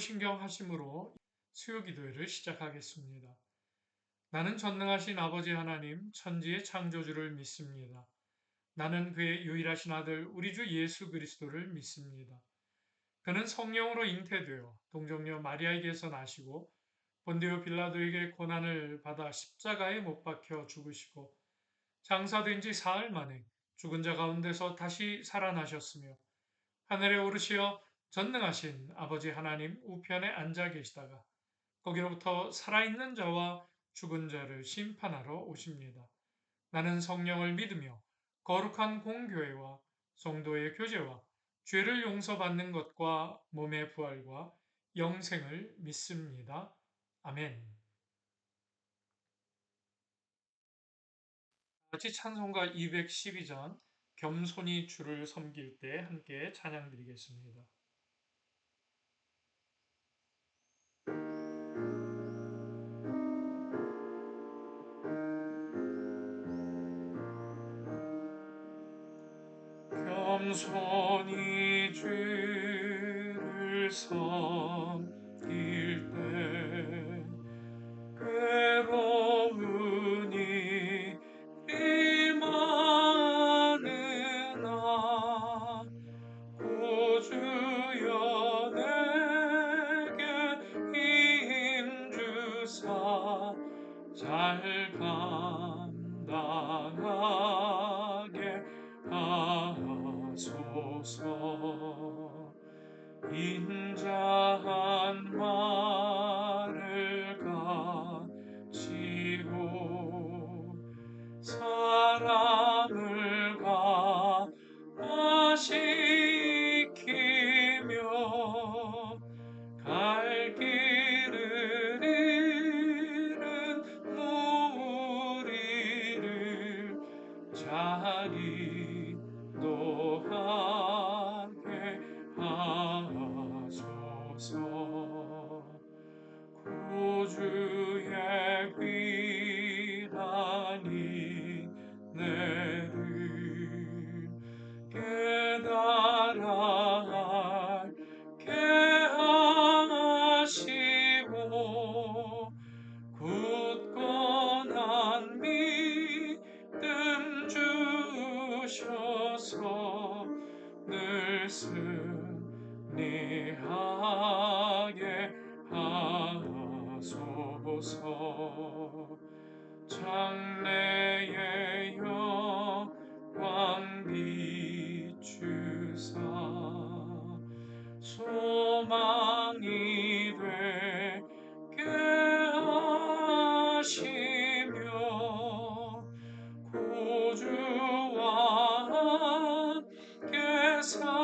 사도신경 하심으로 수요기도회를 시작하겠습니다. 나는 전능하신 아버지 하나님, 천지의 창조주를 믿습니다. 나는 그의 유일하신 아들 우리 주 예수 그리스도를 믿습니다. 그는 성령으로 잉태되어 동정녀 마리아에게서 나시고 본디오 빌라도에게 고난을 받아 십자가에 못 박혀 죽으시고 장사된 지 사흘 만에 죽은 자 가운데서 다시 살아나셨으며 하늘에 오르시어 전능하신 아버지 하나님 우편에 앉아 계시다가 거기로부터 살아있는 자와 죽은 자를 심판하러 오십니다. 나는 성령을 믿으며 거룩한 공교회와 성도의 교제와 죄를 용서받는 것과 몸의 부활과 영생을 믿습니다. 아멘. 같이 찬송가 212장 겸손히 주를 섬길 때 함께 찬양 드리겠습니다. 겸손히 주를 섬길 때 괴로우니 이 많으나 구주여 내게 힘주사 잘 감당하게 하소서. 인자한 말을 가지고 사람을 감화시키며 갈 길을 잃은 무리를 잘 인도하게 하소서. 구주의 귀한 인내를 깨달아 알게 하시고 굳건한 믿음 주셔서 늘 승리하게 하소서. 장래의 영광 비추사 소망이 되게 하시며 구주와 함께 살면서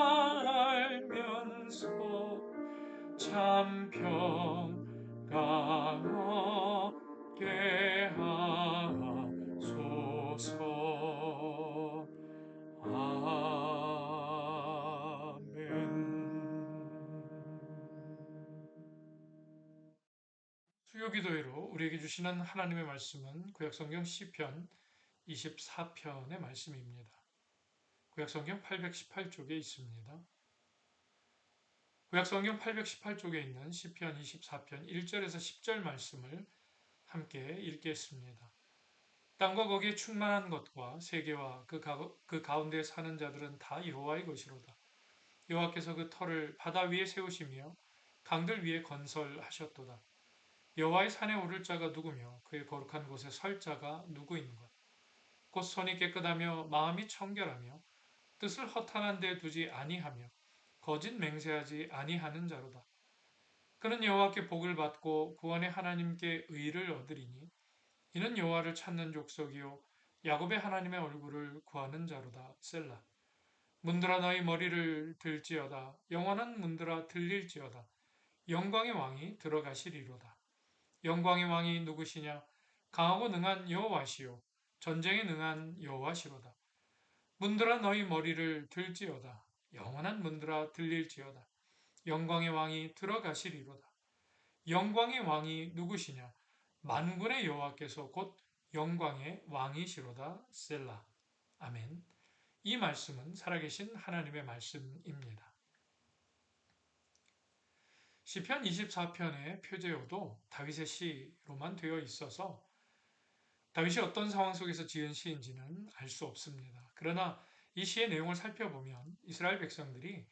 참 평강 얻게 하소서. 아멘. 수요기도회로 우리에게 주시는 하나님의 말씀은 구약성경 시편 24편의 말씀입니다. 구약성경 818쪽에 있습니다. 구약성경 818쪽에 있는 시편 24편 1절에서 10절 말씀을 함께 읽겠습니다. 땅과 거기에 충만한 것과 세계와 그 가운데 사는 자들은 다 여호와의 것이로다. 여호와께서 그 터를 바다 위에 세우시며 강들 위에 건설하셨도다. 여호와의 산에 오를 자가 누구며 그의 거룩한 곳에 설 자가 누구인가. 곧 손이 깨끗하며 마음이 청결하며 뜻을 허탄한 데 두지 아니하며 거짓 맹세하지 아니하는 자로다. 그는 여호와께 복을 받고 구원의 하나님께 의를 얻으리니 이는 여호와를 찾는 족속이요 야곱의 하나님의 얼굴을 구하는 자로다. 셀라. 문들아 너희 머리를 들지어다. 영원한 문들아 들릴지어다. 영광의 왕이 들어가시리로다. 영광의 왕이 누구시냐? 강하고 능한 여호와시요 전쟁에 능한 여호와시로다. 문들아 너희 머리를 들지어다. 영원한 문들아 들릴지어다. 영광의 왕이 들어가시리로다. 영광의 왕이 누구시냐? 만군의 여호와께서 곧 영광의 왕이시로다. 셀라. 아멘. 이 말씀은 살아계신 하나님의 말씀입니다. 시편 24편의 표제어도 다윗의 시로만 되어 있어서 다윗이 어떤 상황 속에서 지은 시인지는 알 수 없습니다. 그러나 이 시의 내용을 살펴보면 이스라엘 백성들이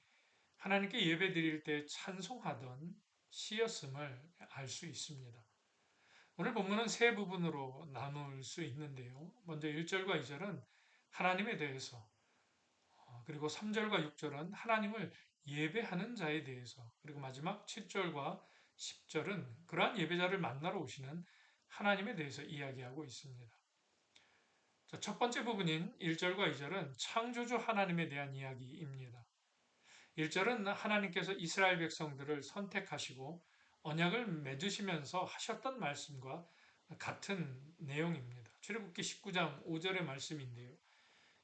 하나님께 예배드릴 때 찬송하던 시였음을 알 수 있습니다. 오늘 본문은 세 부분으로 나눌 수 있는데요. 먼저 1절과 2절은 하나님에 대해서, 그리고 3절과 6절은 하나님을 예배하는 자에 대해서, 그리고 마지막 7절과 10절은 그러한 예배자를 만나러 오시는 하나님에 대해서 이야기하고 있습니다. 첫 번째 부분인 1절과 2절은 창조주 하나님에 대한 이야기입니다. 1절은 하나님께서 이스라엘 백성들을 선택하시고 언약을 맺으시면서 하셨던 말씀과 같은 내용입니다. 출애굽기 19장 5절의 말씀인데요.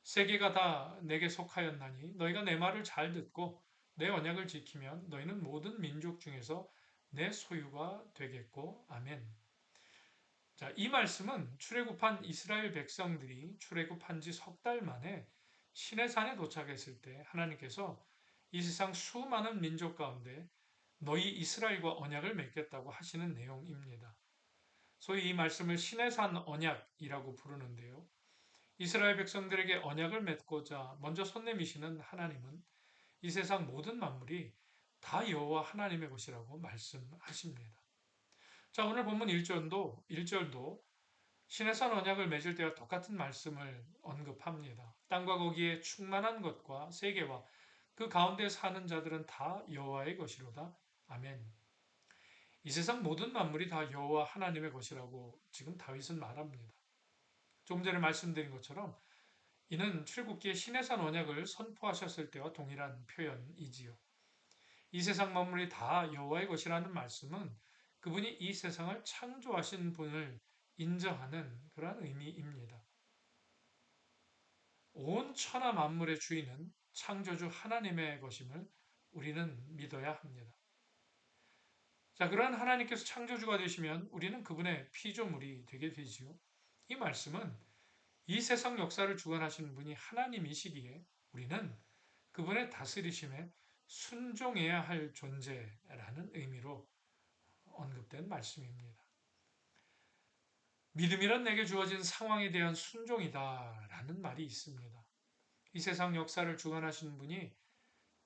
세계가 다 내게 속하였나니 너희가 내 말을 잘 듣고 내 언약을 지키면 너희는 모든 민족 중에서 내 소유가 되겠고 아멘. 자, 이 말씀은 출애굽한 이스라엘 백성들이 출애굽한 지 석 달 만에 시내산에 도착했을 때 하나님께서 이 세상 수많은 민족 가운데 너희 이스라엘과 언약을 맺겠다고 하시는 내용입니다. 소위 이 말씀을 시내산 언약이라고 부르는데요. 이스라엘 백성들에게 언약을 맺고자 먼저 손 내미시는 하나님은 이 세상 모든 만물이 다 여호와 하나님의 것이라고 말씀하십니다. 자, 오늘 본문 1절도 시내산 언약을 맺을 때와 똑같은 말씀을 언급합니다. 땅과 거기에 충만한 것과 세계와 그 가운데 사는 자들은 다 여호와의 것이로다. 아멘. 이 세상 모든 만물이 다 여호와 하나님의 것이라고 지금 다윗은 말합니다. 좀 전에 말씀드린 것처럼 이는 출애굽기에 시내산 언약을 선포하셨을 때와 동일한 표현이지요. 이 세상 만물이 다 여호와의 것이라는 말씀은 그분이 이 세상을 창조하신 분을 인정하는 그러한 의미입니다. 온 천하 만물의 주인은 창조주 하나님의 것임을 우리는 믿어야 합니다. 자, 그러한 하나님께서 창조주가 되시면 우리는 그분의 피조물이 되게 되지요. 이 말씀은 이 세상 역사를 주관하시는 분이 하나님이시기에 우리는 그분의 다스리심에 순종해야 할 존재라는 의미로 언급된 말씀입니다. 믿음이란 내게 주어진 상황에 대한 순종이다라는 말이 있습니다. 이 세상 역사를 주관하시는 분이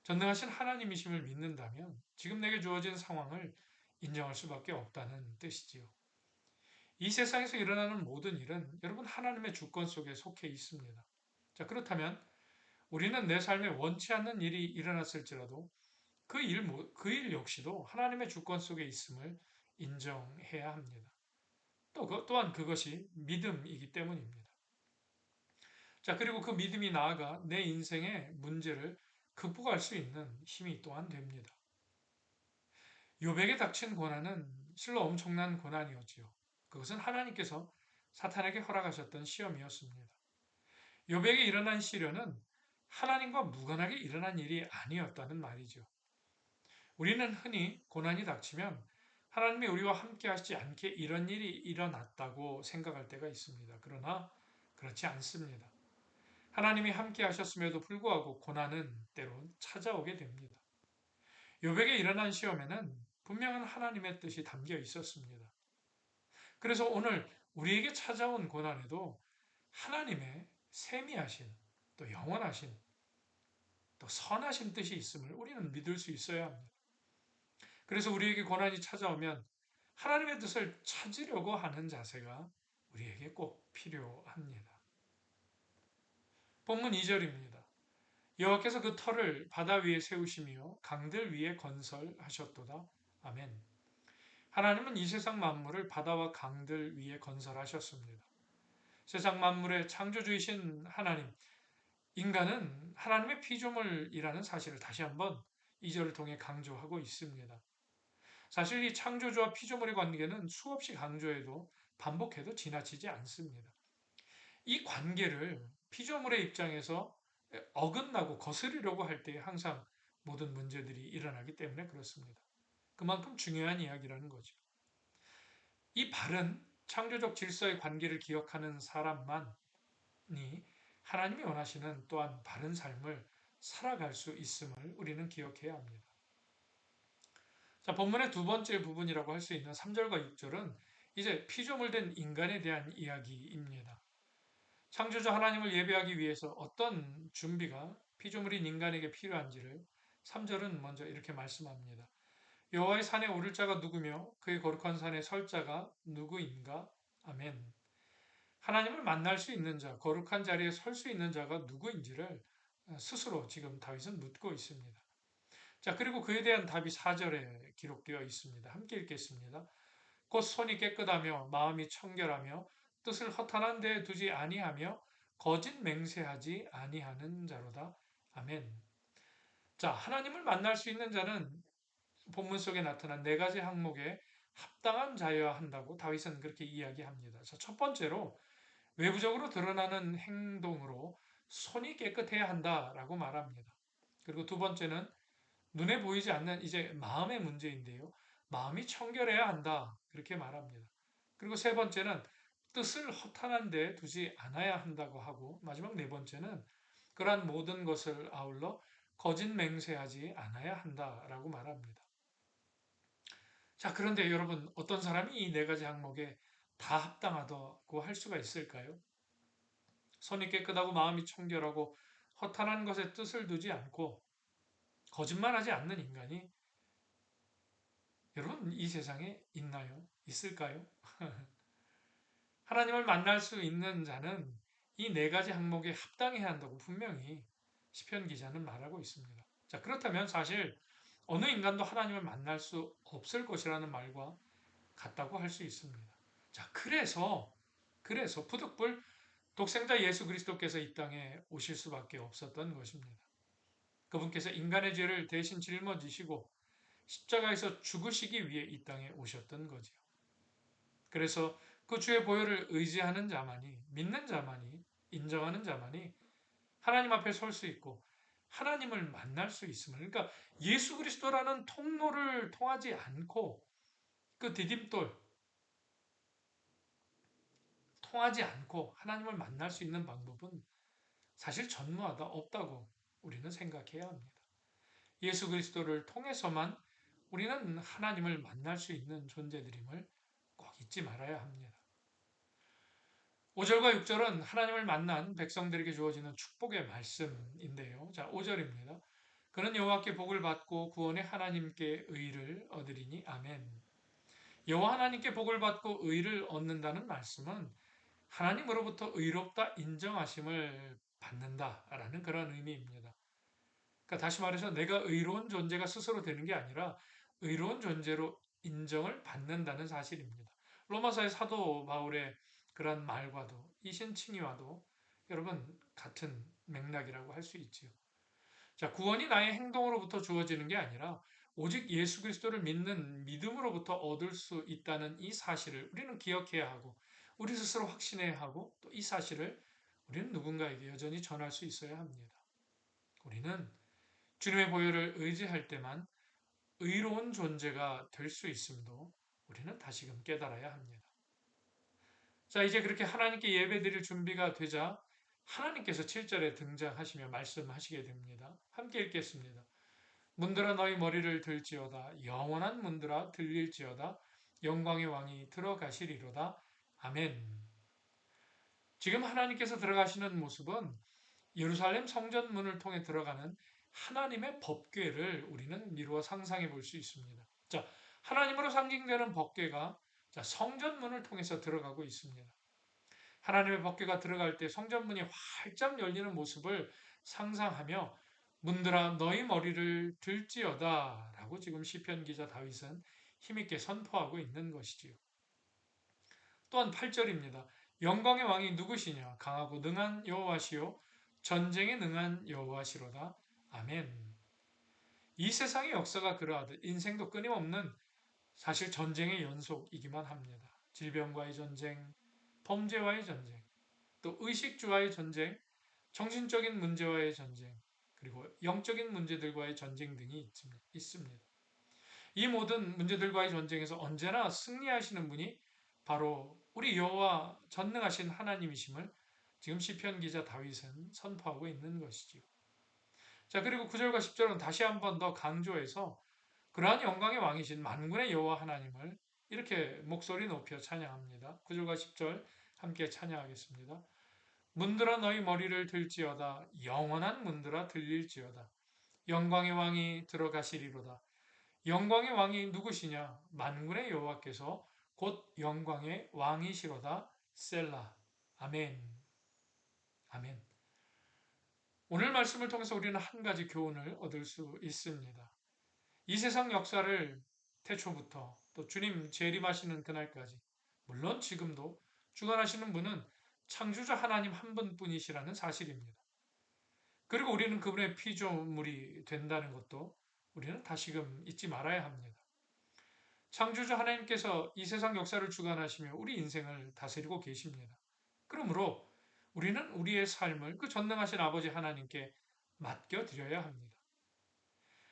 전능하신 하나님이심을 믿는다면 지금 내게 주어진 상황을 인정할 수밖에 없다는 뜻이지요. 이 세상에서 일어나는 모든 일은 여러분 하나님의 주권 속에 속해 있습니다. 자, 그렇다면 우리는 내 삶에 원치 않는 일이 일어났을지라도 그 일 역시도 하나님의 주권 속에 있음을 인정해야 합니다. 또한 그것이 믿음이기 때문입니다. 자, 그리고 그 믿음이 나아가 내 인생의 문제를 극복할 수 있는 힘이 또한 됩니다. 요백에 닥친 고난은 실로 엄청난 고난이었지요. 그것은 하나님께서 사탄에게 허락하셨던 시험이었습니다. 요백에 일어난 시련은 하나님과 무관하게 일어난 일이 아니었다는 말이죠. 우리는 흔히 고난이 닥치면 하나님이 우리와 함께 하시지 않게 이런 일이 일어났다고 생각할 때가 있습니다. 그러나 그렇지 않습니다. 하나님이 함께 하셨음에도 불구하고 고난은 때론 찾아오게 됩니다. 요백에 일어난 시험에는 분명한 하나님의 뜻이 담겨 있었습니다. 그래서 오늘 우리에게 찾아온 고난에도 하나님의 세미하신 또 영원하신 또 선하신 뜻이 있음을 우리는 믿을 수 있어야 합니다. 그래서 우리에게 고난이 찾아오면 하나님의 뜻을 찾으려고 하는 자세가 우리에게 꼭 필요합니다. 본문 2절입니다. 여호와께서 그 터를 바다 위에 세우시며 강들 위에 건설하셨도다. 아멘. 하나님은 이 세상 만물을 바다와 강들 위에 건설하셨습니다. 세상 만물의 창조주이신 하나님, 인간은 하나님의 피조물이라는 사실을 다시 한번 이 절을 통해 강조하고 있습니다. 사실 이 창조주와 피조물의 관계는 수없이 강조해도 반복해도 지나치지 않습니다. 이 관계를 피조물의 입장에서 어긋나고 거스르려고 할 때 항상 모든 문제들이 일어나기 때문에 그렇습니다. 그만큼 중요한 이야기라는 거죠. 이 바른 창조적 질서의 관계를 기억하는 사람만이 하나님이 원하시는 또한 바른 삶을 살아갈 수 있음을 우리는 기억해야 합니다. 자, 본문의 두 번째 부분이라고 할 수 있는 3절과 6절은 이제 피조물 된 인간에 대한 이야기입니다. 창조주 하나님을 예배하기 위해서 어떤 준비가 피조물인 인간에게 필요한지를 3절은 먼저 이렇게 말씀합니다. 여호와의 산에 오를 자가 누구며 그의 거룩한 산에 설 자가 누구인가? 아멘. 하나님을 만날 수 있는 자, 거룩한 자리에 설 수 있는 자가 누구인지를 스스로 지금 다윗은 묻고 있습니다. 자, 그리고 그에 대한 답이 4절에 기록되어 있습니다. 함께 읽겠습니다. 곧 손이 깨끗하며 마음이 청결하며 뜻을 허탄한 데 두지 아니하며 거짓 맹세하지 아니하는 자로다. 아멘. 자, 하나님을 만날 수 있는 자는 본문 속에 나타난 네 가지 항목에 합당한 자여야 한다고 다윗은 그렇게 이야기합니다. 자, 첫 번째로 외부적으로 드러나는 행동으로 손이 깨끗해야 한다라고 말합니다. 그리고 두 번째는 눈에 보이지 않는 이제 마음의 문제인데요. 마음이 청결해야 한다. 그렇게 말합니다. 그리고 세 번째는 뜻을 허탄한 데 두지 않아야 한다고 하고 마지막 네 번째는 그러한 모든 것을 아울러 거짓 맹세하지 않아야 한다라고 말합니다. 자, 그런데 여러분 어떤 사람이 이 네 가지 항목에 다 합당하다고 할 수가 있을까요? 손이 깨끗하고 마음이 청결하고 허탄한 것에 뜻을 두지 않고 거짓말하지 않는 인간이 여러분 이 세상에 있나요? 있을까요? 하나님을 만날 수 있는 자는 이 네 가지 항목에 합당해야 한다고 분명히 시편 기자는 말하고 있습니다. 자, 그렇다면 사실 어느 인간도 하나님을 만날 수 없을 것이라는 말과 같다고 할 수 있습니다. 자, 그래서 부득불 독생자 예수 그리스도께서 이 땅에 오실 수밖에 없었던 것입니다. 그분께서 인간의 죄를 대신 짊어지시고 십자가에서 죽으시기 위해 이 땅에 오셨던 거지요. 그래서 그 주의 보혈을 의지하는 자만이, 믿는 자만이, 인정하는 자만이 하나님 앞에 설 수 있고 하나님을 만날 수 있음을. 그러니까 예수 그리스도라는 통로를 통하지 않고 그 디딤돌 통하지 않고 하나님을 만날 수 있는 방법은 사실 전무하다 없다고 우리는 생각해야 합니다. 예수 그리스도를 통해서만 우리는 하나님을 만날 수 있는 존재들임을 꼭 잊지 말아야 합니다. 5절과 6절은 하나님을 만난 백성들에게 주어지는 축복의 말씀인데요. 자, 5절입니다. 그는 여호와께 복을 받고 구원의 하나님께 의를 얻으리니 아멘. 여호와 하나님께 복을 받고 의를 얻는다는 말씀은 하나님으로부터 의롭다 인정하심을 받는다라는 그런 의미입니다. 그러니까 다시 말해서 내가 의로운 존재가 스스로 되는 게 아니라 의로운 존재로 인정을 받는다는 사실입니다. 로마서의 사도 바울의 그런 말과도 이신칭의와도 여러분 같은 맥락이라고 할 수 있지요. 자, 구원이 나의 행동으로부터 주어지는 게 아니라 오직 예수 그리스도를 믿는 믿음으로부터 얻을 수 있다는 이 사실을 우리는 기억해야 하고 우리 스스로 확신해야 하고 또 이 사실을 우리는 누군가에게 여전히 전할 수 있어야 합니다. 우리는 주님의 보혈을 의지할 때만 의로운 존재가 될 수 있음도 우리는 다시금 깨달아야 합니다. 자, 이제 그렇게 하나님께 예배드릴 준비가 되자 하나님께서 7절에 등장하시며 말씀하시게 됩니다. 함께 읽겠습니다. 문들아 너희 머리를 들지어다 영원한 문들아 들릴지어다 영광의 왕이 들어가시리로다. 아멘. 지금 하나님께서 들어가시는 모습은 예루살렘 성전문을 통해 들어가는 하나님의 법궤를 우리는 미루어 상상해 볼 수 있습니다. 자, 하나님으로 상징되는 법궤가 성전문을 통해서 들어가고 있습니다. 하나님의 법궤가 들어갈 때 성전문이 활짝 열리는 모습을 상상하며 문들아 너희 머리를 들지어다 라고 지금 시편 기자 다윗은 힘있게 선포하고 있는 것이지요. 또한 8절입니다. 영광의 왕이 누구시냐? 강하고 능한 여호와시요 전쟁에 능한 여호와시로다. 아멘. 이 세상의 역사가 그러하듯 인생도 끊임없는 사실 전쟁의 연속이기만 합니다. 질병과의 전쟁, 범죄와의 전쟁, 또 의식주와의 전쟁, 정신적인 문제와의 전쟁, 그리고 영적인 문제들과의 전쟁 등이 있습니다. 이 모든 문제들과의 전쟁에서 언제나 승리하시는 분이 바로 우리 여호와 전능하신 하나님이심을 지금 시편 기자 다윗은 선포하고 있는 것이지요. 자, 그리고 9절과 10절은 다시 한번 더 강조해서 그러한 영광의 왕이신 만군의 여호와 하나님을 이렇게 목소리 높여 찬양합니다. 9절과 10절 함께 찬양하겠습니다. 문들아 너희 머리를 들지어다 영원한 문들아 들릴지어다 영광의 왕이 들어가시리로다. 영광의 왕이 누구시냐? 만군의 여호와께서 곧 영광의 왕이시로다. 셀라. 아멘. 아멘. 오늘 말씀을 통해서 우리는 한 가지 교훈을 얻을 수 있습니다. 이 세상 역사를 태초부터 또 주님 재림하시는 그날까지 물론 지금도 주관하시는 분은 창조자 하나님 한 분뿐이시라는 사실입니다. 그리고 우리는 그분의 피조물이 된다는 것도 우리는 다시금 잊지 말아야 합니다. 창조주 하나님께서 이 세상 역사를 주관하시며 우리 인생을 다스리고 계십니다. 그러므로 우리는 우리의 삶을 그 전능하신 아버지 하나님께 맡겨드려야 합니다.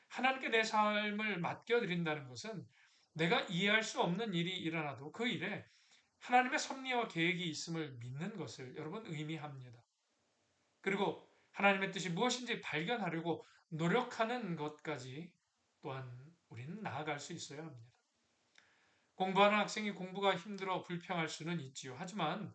하나님께 내 삶을 맡겨드린다는 것은 내가 이해할 수 없는 일이 일어나도 그 일에 하나님의 섭리와 계획이 있음을 믿는 것을 여러분 의미합니다. 그리고 하나님의 뜻이 무엇인지 발견하려고 노력하는 것까지 또한 우리는 나아갈 수 있어야 합니다. 공부하는 학생이 공부가 힘들어 불평할 수는 있지요. 하지만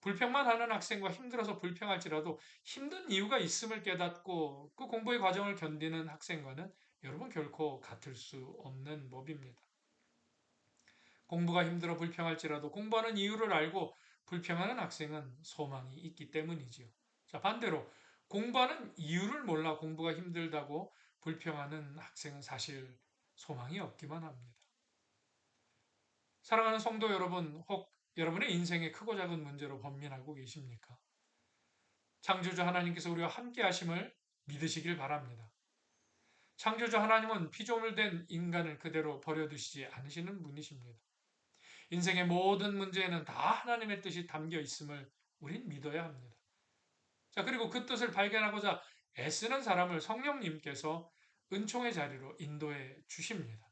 불평만 하는 학생과 힘들어서 불평할지라도 힘든 이유가 있음을 깨닫고 그 공부의 과정을 견디는 학생과는 여러분 결코 같을 수 없는 법입니다. 공부가 힘들어 불평할지라도 공부하는 이유를 알고 불평하는 학생은 소망이 있기 때문이지요. 자, 반대로 공부하는 이유를 몰라 공부가 힘들다고 불평하는 학생은 사실 소망이 없기만 합니다. 사랑하는 성도 여러분, 혹 여러분의 인생에 크고 작은 문제로 번민하고 계십니까? 창조주 하나님께서 우리와 함께 하심을 믿으시길 바랍니다. 창조주 하나님은 피조물 된 인간을 그대로 버려두시지 않으시는 분이십니다. 인생의 모든 문제에는 다 하나님의 뜻이 담겨 있음을 우린 믿어야 합니다. 자, 그리고 그 뜻을 발견하고자 애쓰는 사람을 성령님께서 은총의 자리로 인도해 주십니다.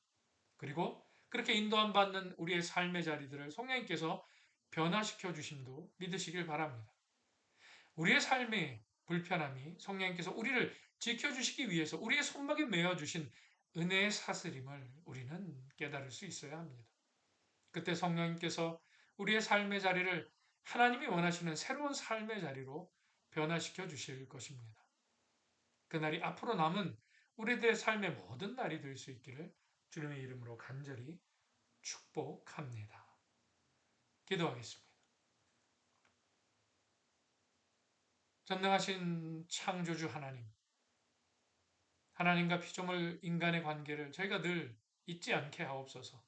그리고 그렇게 인도함 받는 우리의 삶의 자리들을 성령님께서 변화시켜 주심도 믿으시길 바랍니다. 우리의 삶의 불편함이 성령님께서 우리를 지켜주시기 위해서 우리의 손목에 메어 주신 은혜의 사슬임을 우리는 깨달을 수 있어야 합니다. 그때 성령님께서 우리의 삶의 자리를 하나님이 원하시는 새로운 삶의 자리로 변화시켜 주실 것입니다. 그날이 앞으로 남은 우리들의 삶의 모든 날이 될 수 있기를 주님의 이름으로 간절히 축복합니다. 기도하겠습니다. 전능하신 창조주 하나님, 하나님과 피조물 인간의 관계를 저희가 늘 잊지 않게 하옵소서.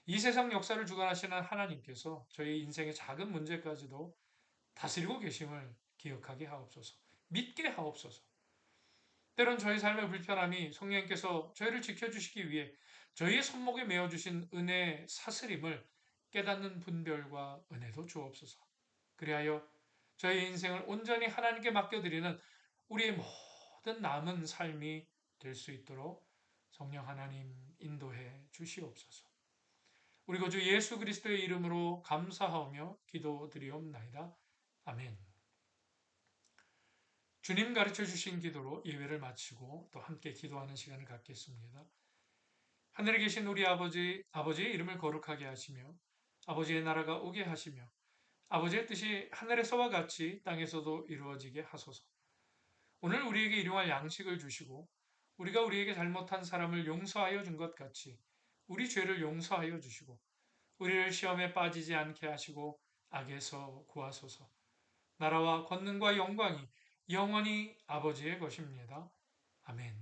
이 세상 역사를 주관하시는 하나님께서 저희 인생의 작은 문제까지도 다스리고 계심을 기억하게 하옵소서. 믿게 하옵소서. 때론 저희 삶의 불편함이 성령님께서 저희를 지켜주시기 위해 저희의 손목에 메어주신 은혜의 사슬임을 깨닫는 분별과 은혜도 주옵소서. 그리하여 저희 인생을 온전히 하나님께 맡겨드리는 우리의 모든 남은 삶이 될 수 있도록 성령 하나님 인도해 주시옵소서. 우리 구주 예수 그리스도의 이름으로 감사하며 기도드리옵나이다. 아멘. 주님 가르쳐 주신 기도로 예배를 마치고 또 함께 기도하는 시간을 갖겠습니다. 하늘에 계신 우리 아버지, 아버지의 이름을 거룩하게 하시며 아버지의 나라가 오게 하시며 아버지의 뜻이 하늘에서와 같이 땅에서도 이루어지게 하소서. 오늘 우리에게 일용할 양식을 주시고 우리가 우리에게 잘못한 사람을 용서하여 준 것 같이 우리 죄를 용서하여 주시고 우리를 시험에 빠지지 않게 하시고 악에서 구하소서. 나라와 권능과 영광이 영원히 아버지의 것입니다. 아멘.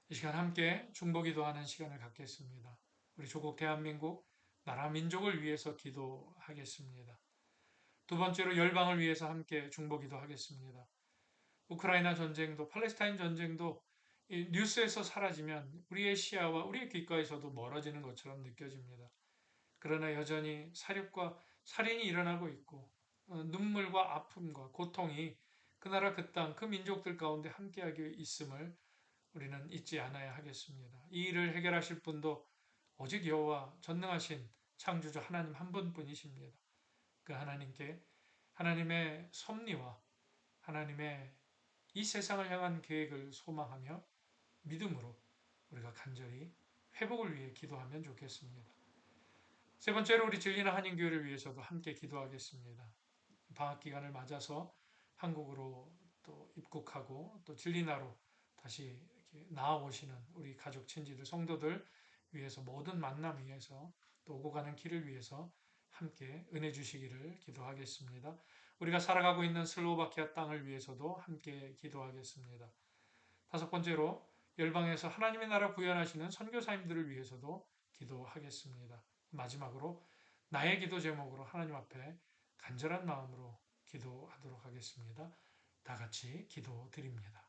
이 시간 함께 중보기도하는 시간을 갖겠습니다. 우리 조국 대한민국 나라 민족을 위해서 기도하겠습니다. 두 번째로 열방을 위해서 함께 중보기도하겠습니다. 우크라이나 전쟁도 팔레스타인 전쟁도 뉴스에서 사라지면 우리의 시야와 우리의 귓가에서도 멀어지는 것처럼 느껴집니다. 그러나 여전히 사륙과 살인이 일어나고 있고 눈물과 아픔과 고통이 그 나라 그 땅 그 민족들 가운데 함께하게 있음을 우리는 잊지 않아야 하겠습니다. 이 일을 해결하실 분도 오직 여호와 전능하신 창조주 하나님 한 분뿐이십니다. 그 하나님께 하나님의 섭리와 하나님의 이 세상을 향한 계획을 소망하며 믿음으로 우리가 간절히 회복을 위해 기도하면 좋겠습니다. 세 번째로 우리 진리나 한인교회를 위해서도 함께 기도하겠습니다. 방학 기간을 맞아서 한국으로 또 입국하고 또 진리나로 다시 이렇게 나아오시는 우리 가족, 친지들, 성도들 위해서 모든 만남 위해서 또 오고 가는 길을 위해서 함께 은혜 주시기를 기도하겠습니다. 우리가 살아가고 있는 슬로바키아 땅을 위해서도 함께 기도하겠습니다. 다섯 번째로 열방에서 하나님의 나라 구현하시는 선교사님들을 위해서도 기도하겠습니다. 마지막으로 나의 기도 제목으로 하나님 앞에 간절한 마음으로 기도하도록 하겠습니다. 다 같이 기도드립니다.